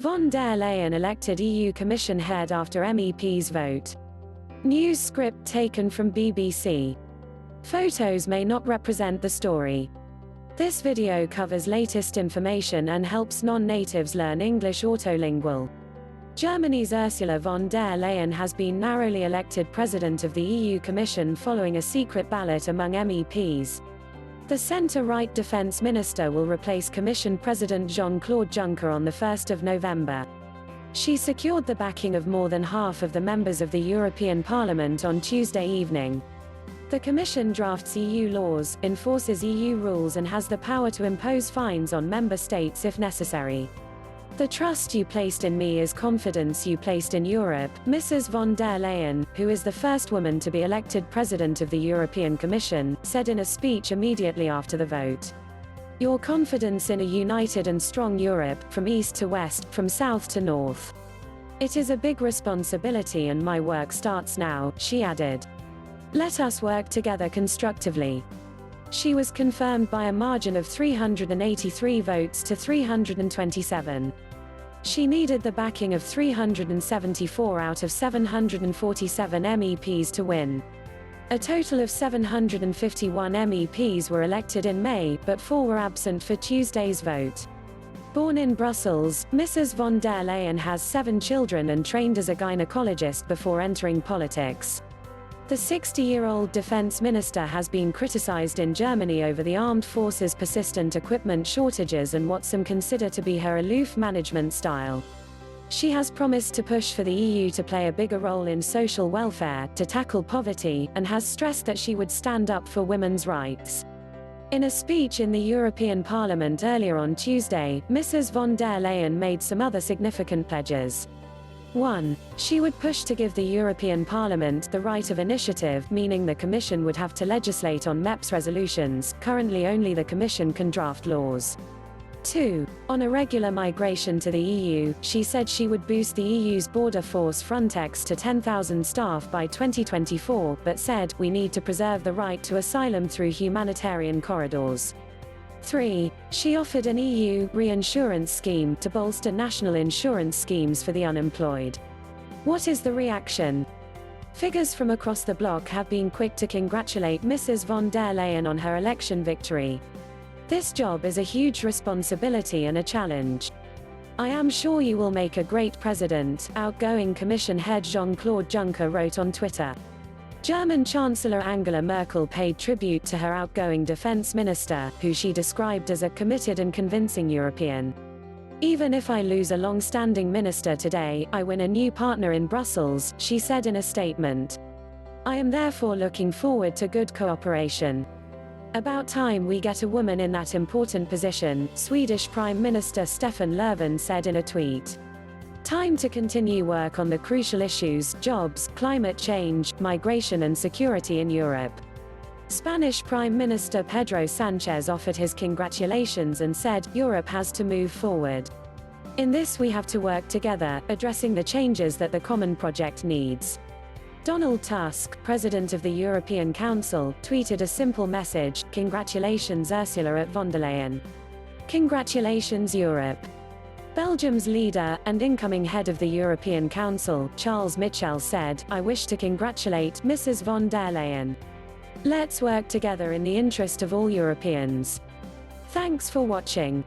Von der Leyen elected EU Commission head after MEPs vote. News script taken from BBC. Photos may not represent the story. This video covers latest information and helps non-natives learn English autolingual. Germany's Ursula von der Leyen has been narrowly elected President of the EU Commission following a secret ballot among MEPs. The centre-right defence minister will replace Commission President Jean-Claude Juncker on the 1st of November. She secured the backing of more than half of the members of the European Parliament on Tuesday evening. The Commission drafts EU laws, enforces EU rules and has the power to impose fines on member states if necessary. The trust you placed in me is confidence you placed in Europe, Mrs. von der Leyen, who is the first woman to be elected President of the European Commission, said in a speech immediately after the vote. Your confidence in a united and strong Europe, from east to west, from south to north. It is a big responsibility and my work starts now, she added. Let us work together constructively. She was confirmed by a margin of 383 votes to 327. She needed the backing of 374 out of 747 MEPs to win. A total of 751 MEPs were elected in May, but 4 were absent for Tuesday's vote. Born in Brussels, Mrs. von der Leyen has 7 children and trained as a gynecologist before entering politics. The 60-year-old defense minister has been criticized in Germany over the armed forces' persistent equipment shortages and what some consider to be her aloof management style. She has promised to push for the EU to play a bigger role in social welfare, to tackle poverty, and has stressed that she would stand up for women's rights. In a speech in the European Parliament earlier on Tuesday, Mrs. von der Leyen made some other significant pledges. 1. She would push to give the European Parliament the right of initiative, meaning the Commission would have to legislate on MEPs resolutions. Currently only the Commission can draft laws. 2. On irregular migration to the EU, she said she would boost the EU's border force Frontex to 10,000 staff by 2024, but said, we need to preserve the right to asylum through humanitarian corridors. 3. She offered an EU reinsurance scheme to bolster national insurance schemes for the unemployed. What is the reaction? Figures from across the bloc have been quick to congratulate Mrs. von der Leyen on her election victory. This job is a huge responsibility and a challenge. I am sure you will make a great president, outgoing Commission head Jean-Claude Juncker wrote on Twitter. German Chancellor Angela Merkel paid tribute to her outgoing defense minister, who she described as a committed and convincing European. Even if I lose a long-standing minister today, I win a new partner in Brussels, she said in a statement. I am therefore looking forward to good cooperation. About time we get a woman in that important position, Swedish Prime Minister Stefan Löfven said in a tweet. Time to continue work on the crucial issues, jobs, climate change, migration and security in Europe. Spanish Prime Minister Pedro Sanchez offered his congratulations and said, Europe has to move forward. In this we have to work together, addressing the changes that the common project needs. Donald Tusk, President of the European Council, tweeted a simple message, Congratulations Ursula von der Leyen. Congratulations Europe. Belgium's leader, and incoming head of the European Council, Charles Michel said, I wish to congratulate Mrs. von der Leyen. Let's work together in the interest of all Europeans. Thanks for watching.